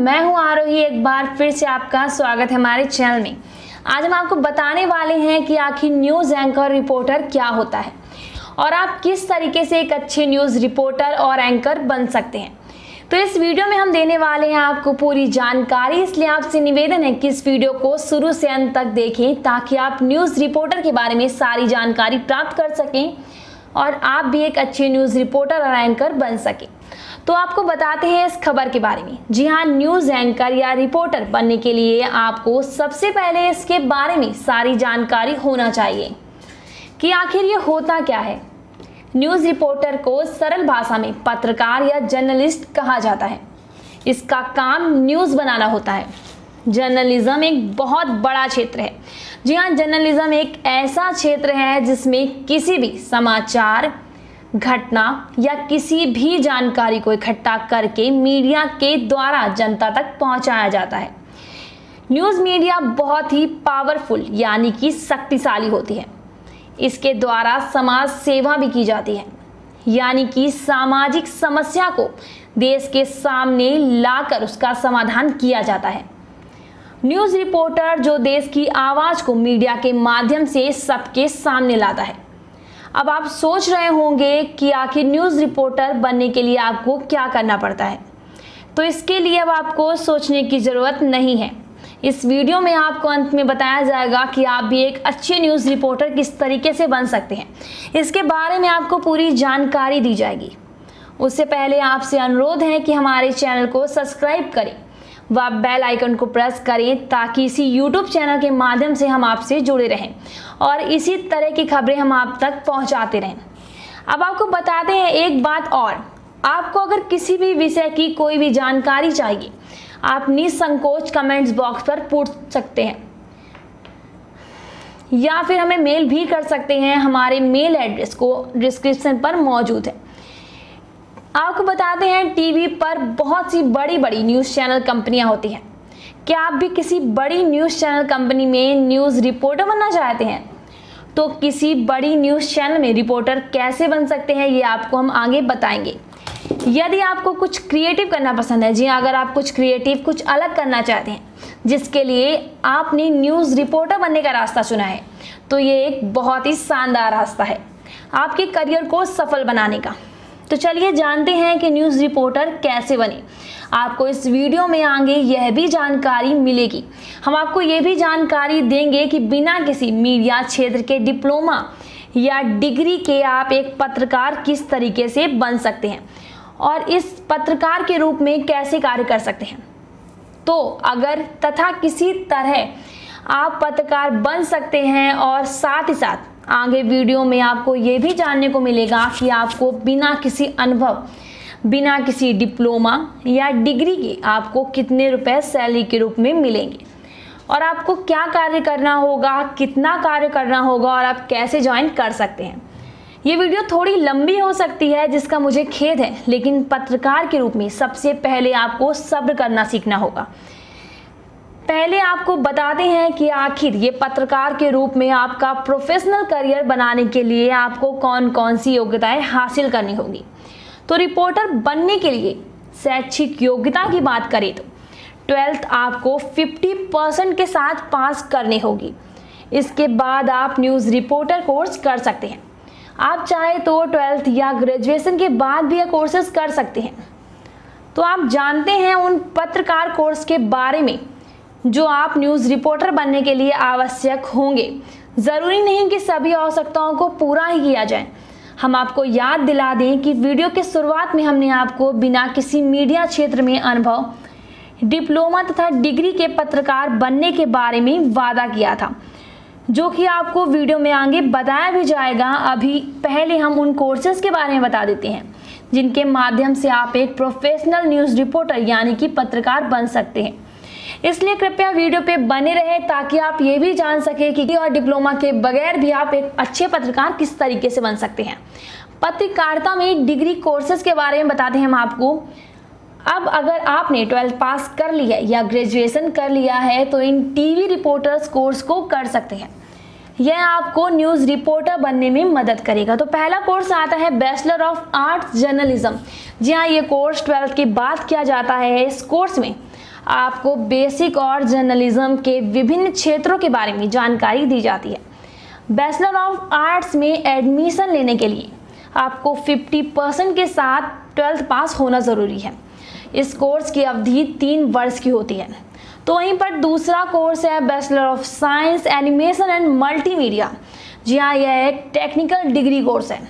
मैं हूं आरोही। एक बार फिर से आपका स्वागत है हमारे चैनल में। आज हम आपको बताने वाले हैं कि आखिर न्यूज़ एंकर रिपोर्टर क्या होता है और आप किस तरीके से एक अच्छे न्यूज़ रिपोर्टर और एंकर बन सकते हैं। तो इस वीडियो में हम देने वाले हैं आपको पूरी जानकारी, इसलिए आपसे निवेदन है कि इस वीडियो को शुरू से अंत तक देखें ताकि आप न्यूज़ रिपोर्टर के बारे में सारी जानकारी प्राप्त कर सकें और आप भी एक अच्छे न्यूज़ रिपोर्टर और एंकर बन सकें। तो आपको बताते हैं इस खबर के बारे में। जी हाँ, न्यूज़ एंकर या रिपोर्टर बनने के लिए आपको सबसे पहले इसके बारे में सारी जानकारी होना चाहिए कि आखिर ये होता क्या है। न्यूज़ रिपोर्टर को सरल भाषा में पत्रकार या जर्नलिस्ट कहा जाता है। इसका काम न्यूज़ बनाना होता है। जर्नलिज्म एक बहुत बड़ा क्षेत्र है। जी हाँ, जर्नलिज्म एक ऐसा क्षेत्र है जिसमें किसी भी समाचार, घटना या किसी भी जानकारी को इकट्ठा करके मीडिया के द्वारा जनता तक पहुंचाया जाता है। न्यूज़ मीडिया बहुत ही पावरफुल यानी कि शक्तिशाली होती है। इसके द्वारा समाज सेवा भी की जाती है, यानी कि सामाजिक समस्या को देश के सामने लाकर उसका समाधान किया जाता है। न्यूज़ रिपोर्टर जो देश की आवाज़ को मीडिया के माध्यम से सबके सामने लाता है। अब आप सोच रहे होंगे कि आखिर न्यूज़ रिपोर्टर बनने के लिए आपको क्या करना पड़ता है। तो इसके लिए अब आपको सोचने की ज़रूरत नहीं है। इस वीडियो में आपको अंत में बताया जाएगा कि आप भी एक अच्छे न्यूज़ रिपोर्टर किस तरीके से बन सकते हैं। इसके बारे में आपको पूरी जानकारी दी जाएगी। उससे पहले आपसे अनुरोध है कि हमारे चैनल को सब्सक्राइब करें व बेल आइकन को प्रेस करें ताकि इसी यूट्यूब चैनल के माध्यम से हम आपसे जुड़े रहें और इसी तरह की खबरें हम आप तक पहुंचाते रहें। अब आपको बताते हैं एक बात और, आपको अगर किसी भी विषय की कोई भी जानकारी चाहिए, आप निसंकोच कमेंट्स बॉक्स पर पूछ सकते हैं या फिर हमें मेल भी कर सकते हैं। हमारे मेल एड्रेस को डिस्क्रिप्शन पर मौजूद है। आपको बताते हैं टीवी पर बहुत सी बड़ी बड़ी न्यूज़ चैनल कंपनियां होती हैं। क्या आप भी किसी बड़ी न्यूज़ चैनल कंपनी में न्यूज़ रिपोर्टर बनना चाहते हैं? तो किसी बड़ी न्यूज़ चैनल में रिपोर्टर कैसे बन सकते हैं ये आपको हम आगे बताएंगे। यदि आपको कुछ क्रिएटिव करना पसंद है, जी अगर आप कुछ क्रिएटिव कुछ अलग करना चाहते हैं जिसके लिए आपने न्यूज़ रिपोर्टर बनने का रास्ता चुना है, तो ये एक बहुत ही शानदार रास्ता है आपके करियर को सफल बनाने का। तो चलिए जानते हैं कि न्यूज़ रिपोर्टर कैसे बने। आपको इस वीडियो में आगे यह भी जानकारी मिलेगी। हम आपको यह भी जानकारी देंगे कि बिना किसी मीडिया क्षेत्र के डिप्लोमा या डिग्री के आप एक पत्रकार किस तरीके से बन सकते हैं और इस पत्रकार के रूप में कैसे कार्य कर सकते हैं। तो अगर तथा किसी तरह आप पत्रकार बन सकते हैं और साथ ही साथ आगे वीडियो में आपको ये भी जानने को मिलेगा कि आपको बिना किसी अनुभव, बिना किसी डिप्लोमा या डिग्री के आपको कितने रुपए सैलरी के रूप में मिलेंगे और आपको क्या कार्य करना होगा, कितना कार्य करना होगा और आप कैसे ज्वाइन कर सकते हैं। ये वीडियो थोड़ी लंबी हो सकती है जिसका मुझे खेद है, लेकिन पत्रकार के रूप में सबसे पहले आपको सब्र करना सीखना होगा। पहले आपको बताते हैं कि आखिर ये पत्रकार के रूप में आपका प्रोफेशनल करियर बनाने के लिए आपको कौन कौन सी योग्यताएं हासिल करनी होगी। तो रिपोर्टर बनने के लिए शैक्षिक योग्यता की बात करें तो 12th आपको 50% के साथ पास करनी होगी। इसके बाद आप न्यूज़ रिपोर्टर कोर्स कर सकते हैं। आप चाहे तो 12th या ग्रेजुएशन के बाद भी यह कोर्सेज कर सकते हैं। तो आप जानते हैं उन पत्रकार कोर्स के बारे में जो आप न्यूज़ रिपोर्टर बनने के लिए आवश्यक होंगे। ज़रूरी नहीं कि सभी आवश्यकताओं को पूरा ही किया जाए। हम आपको याद दिला दें कि वीडियो के शुरुआत में हमने आपको बिना किसी मीडिया क्षेत्र में अनुभव, डिप्लोमा तथा डिग्री के पत्रकार बनने के बारे में वादा किया था, जो कि आपको वीडियो में आगे बताया भी जाएगा। अभी पहले हम उन कोर्सेज के बारे में बता देते हैं जिनके माध्यम से आप एक प्रोफेशनल न्यूज़ रिपोर्टर यानी कि पत्रकार बन सकते हैं। इसलिए कृपया वीडियो पे बने रहें ताकि आप ये भी जान सकें कि और डिप्लोमा के बगैर भी आप एक अच्छे पत्रकार किस तरीके से बन सकते हैं। पत्रकारिता में डिग्री कोर्सेज के बारे में बताते हैं हम आपको। अब अगर आपने 12th पास कर लिया है या ग्रेजुएशन कर लिया है तो इन टीवी रिपोर्टर्स कोर्स को कर सकते हैं। यह आपको न्यूज़ रिपोर्टर बनने में मदद करेगा। तो पहला कोर्स आता है बैचलर ऑफ आर्ट्स जर्नलिज्म। जी हाँ, ये कोर्स 12th के बाद किया जाता है। इस कोर्स में आपको बेसिक और जर्नलिज्म के विभिन्न क्षेत्रों के बारे में जानकारी दी जाती है। बैचलर ऑफ आर्ट्स में एडमिशन लेने के लिए आपको 50% के साथ 12th पास होना ज़रूरी है। इस कोर्स की अवधि 3 वर्ष की होती है। तो वहीं पर दूसरा कोर्स है bachelor of science animation and multimedia. जी हाँ, यह एक टेक्निकल डिग्री कोर्स है।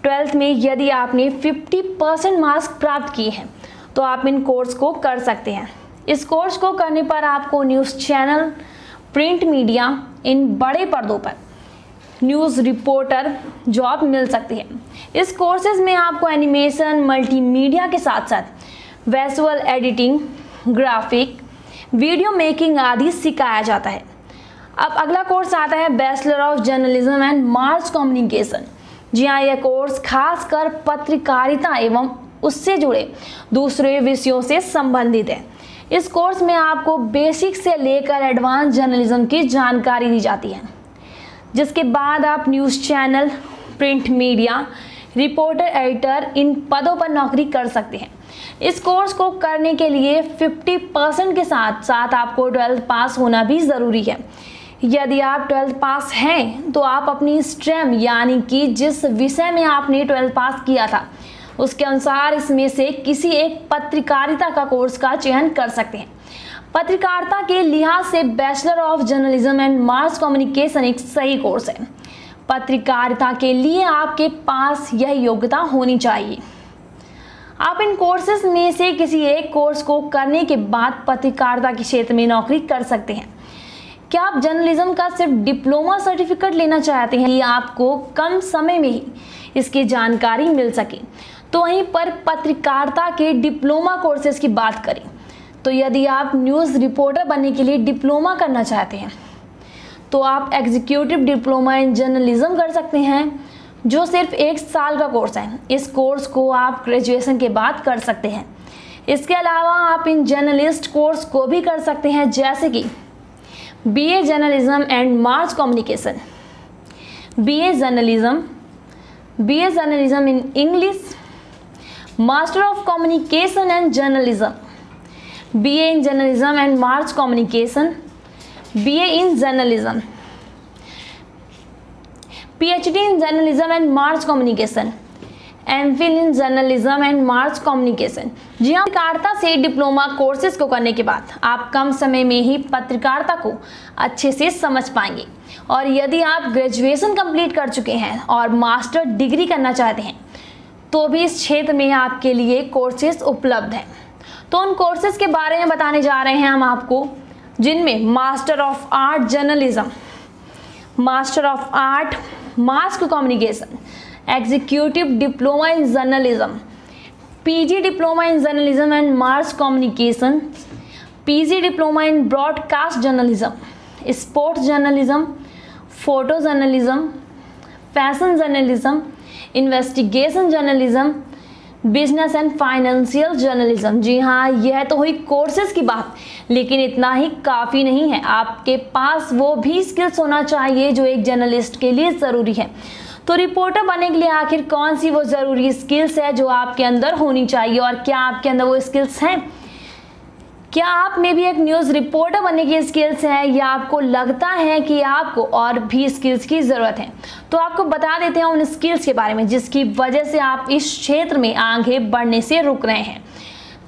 12th में यदि आपने 50% मार्क्स प्राप्त किए हैं तो आप इन कोर्स को कर सकते हैं। इस कोर्स को करने पर आपको न्यूज़ चैनल, प्रिंट मीडिया, इन बड़े पर्दों पर न्यूज़ रिपोर्टर जॉब मिल सकती है। इस कोर्सेज में आपको एनिमेशन, मल्टीमीडिया के साथ साथ visual editing, graphic, video making आदि सिखाया जाता है। अब अगला कोर्स आता है bachelor of journalism and mass communication. जी हाँ, यह कोर्स खासकर पत्रकारिता एवं उससे जुड़े दूसरे विषयों से संबंधित है। इस कोर्स में आपको बेसिक से लेकर एडवांस जर्नलिज्म की जानकारी दी जाती है, जिसके बाद आप news channel, print media, reporter, editor in पदों पर नौकरी कर सकते हैं। इस कोर्स को करने के लिए 50% के साथ साथ आपको 12th पास होना भी ज़रूरी है। यदि आप 12th पास हैं तो आप अपनी स्ट्रीम यानी कि जिस विषय में आपने 12th पास किया था उसके अनुसार इसमें से किसी एक पत्रकारिता का कोर्स का चयन कर सकते हैं। पत्रकारिता के लिहाज से bachelor of journalism and mass communication एक सही कोर्स है। पत्रकारिता के लिए आपके पास यह योग्यता होनी चाहिए। आप इन कोर्सेज में से किसी एक कोर्स को करने के बाद पत्रकारिता के क्षेत्र में नौकरी कर सकते हैं। क्या आप जर्नलिज्म का सिर्फ डिप्लोमा सर्टिफिकेट लेना चाहते हैं या आपको कम समय में ही इसकी जानकारी मिल सके? तो वहीं पर पत्रकारिता के डिप्लोमा कोर्सेज की बात करें तो यदि आप न्यूज़ रिपोर्टर बनने के लिए डिप्लोमा करना चाहते हैं तो आप एग्जीक्यूटिव डिप्लोमा इन जर्नलिज्म कर सकते हैं, जो सिर्फ 1 साल का कोर्स है। इस कोर्स को आप ग्रेजुएशन के बाद कर सकते हैं। इसके अलावा आप इन जर्नलिस्ट कोर्स को भी कर सकते हैं, जैसे कि BA journalism and mass communication, BA journalism in English, master of communication and journalism, BA in journalism and mass communication, BA in journalism, PhD in journalism and mass communication, MPhil in journalism and mass communication. जी हाँ, पत्रकारिता से diploma courses को करने के बाद आप कम समय में ही पत्रकारिता को अच्छे से समझ पाएंगे। और यदि आप ग्रेजुएशन कंप्लीट कर चुके हैं और मास्टर डिग्री करना चाहते हैं तो भी इस क्षेत्र में आपके लिए कोर्सेज उपलब्ध हैं। तो उन कोर्सेज के बारे में बताने जा रहे हैं हम आपको, जिनमें master of art journalism, master of art mass communication, executive diploma in journalism, PG diploma in journalism and mass communication, PG diploma in broadcast journalism, sports journalism, photo journalism, fashion journalism, investigation journalism, business and financial journalism. जी हाँ, यह तो हुई courses की बात, लेकिन इतना ही काफ़ी नहीं है। आपके पास वो भी स्किल्स होना चाहिए जो एक जर्नलिस्ट के लिए ज़रूरी है। तो रिपोर्टर बनने के लिए आखिर कौन सी वो ज़रूरी स्किल्स है जो आपके अंदर होनी चाहिए, और क्या आपके अंदर वो स्किल्स हैं? क्या आप में भी एक न्यूज़ रिपोर्टर बनने की स्किल्स हैं, या आपको लगता है कि आपको और भी स्किल्स की ज़रूरत है? तो आपको बता देते हैं उन स्किल्स के बारे में जिसकी वजह से आप इस क्षेत्र में आगे बढ़ने से रुक रहे हैं।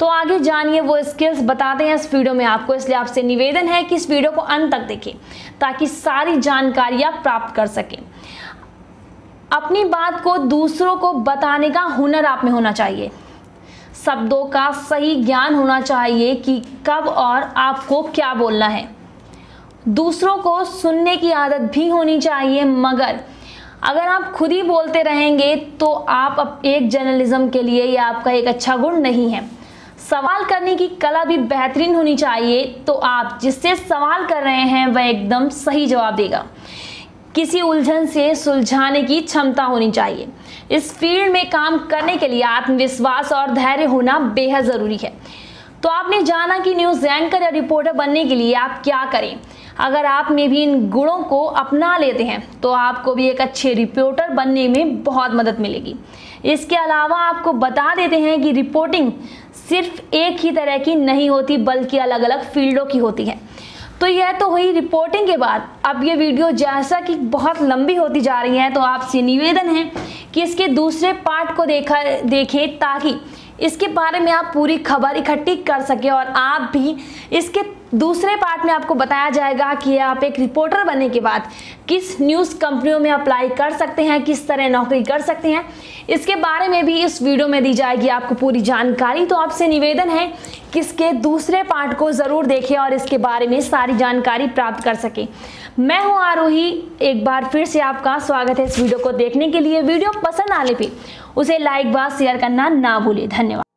तो आगे जानिए वो स्किल्स बताते हैं इस वीडियो में आपको, इसलिए आपसे निवेदन है कि इस वीडियो को अंत तक देखें ताकि सारी जानकारियाँ प्राप्त कर सकें। अपनी बात को दूसरों को बताने का हुनर आप में होना चाहिए। शब्दों का सही ज्ञान होना चाहिए कि कब और आपको क्या बोलना है। दूसरों को सुनने की आदत भी होनी चाहिए, मगर अगर आप खुद ही बोलते रहेंगे तो आप एक जर्नलिज्म के लिए यह आपका एक अच्छा गुण नहीं है। सवाल करने की कला भी बेहतरीन होनी चाहिए, तो आप जिससे सवाल कर रहे हैं वह एकदम सही जवाब देगा। किसी उलझन से सुलझाने की क्षमता होनी चाहिए। इस फील्ड में काम करने के लिए आत्मविश्वास और धैर्य होना बेहद ज़रूरी है। तो आपने जाना कि न्यूज़ एंकर या रिपोर्टर बनने के लिए आप क्या करें। अगर आप में भी इन गुणों को अपना लेते हैं तो आपको भी एक अच्छे रिपोर्टर बनने में बहुत मदद मिलेगी। इसके अलावा आपको बता देते हैं कि रिपोर्टिंग सिर्फ एक ही तरह की नहीं होती बल्कि अलग अलग फील्डों की होती है। तो यह तो हुई रिपोर्टिंग के बाद। अब ये वीडियो जैसा कि बहुत लंबी होती जा रही है तो आपसे निवेदन है कि इसके दूसरे पार्ट को देखें ताकि इसके बारे में आप पूरी खबर इकट्ठी कर सके और आप भी इसके दूसरे पार्ट में आपको बताया जाएगा कि आप एक रिपोर्टर बनने के बाद किस न्यूज़ कंपनियों में अप्लाई कर सकते हैं, किस तरह नौकरी कर सकते हैं, इसके बारे में भी इस वीडियो में दी जाएगी आपको पूरी जानकारी। तो आपसे निवेदन है कि इसके दूसरे पार्ट को ज़रूर देखें और इसके बारे में सारी जानकारी प्राप्त कर सकें। मैं हूं आरोही, एक बार फिर से आपका स्वागत है इस वीडियो को देखने के लिए। वीडियो पसंद आने पे उसे लाइक व शेयर करना ना भूलें। धन्यवाद।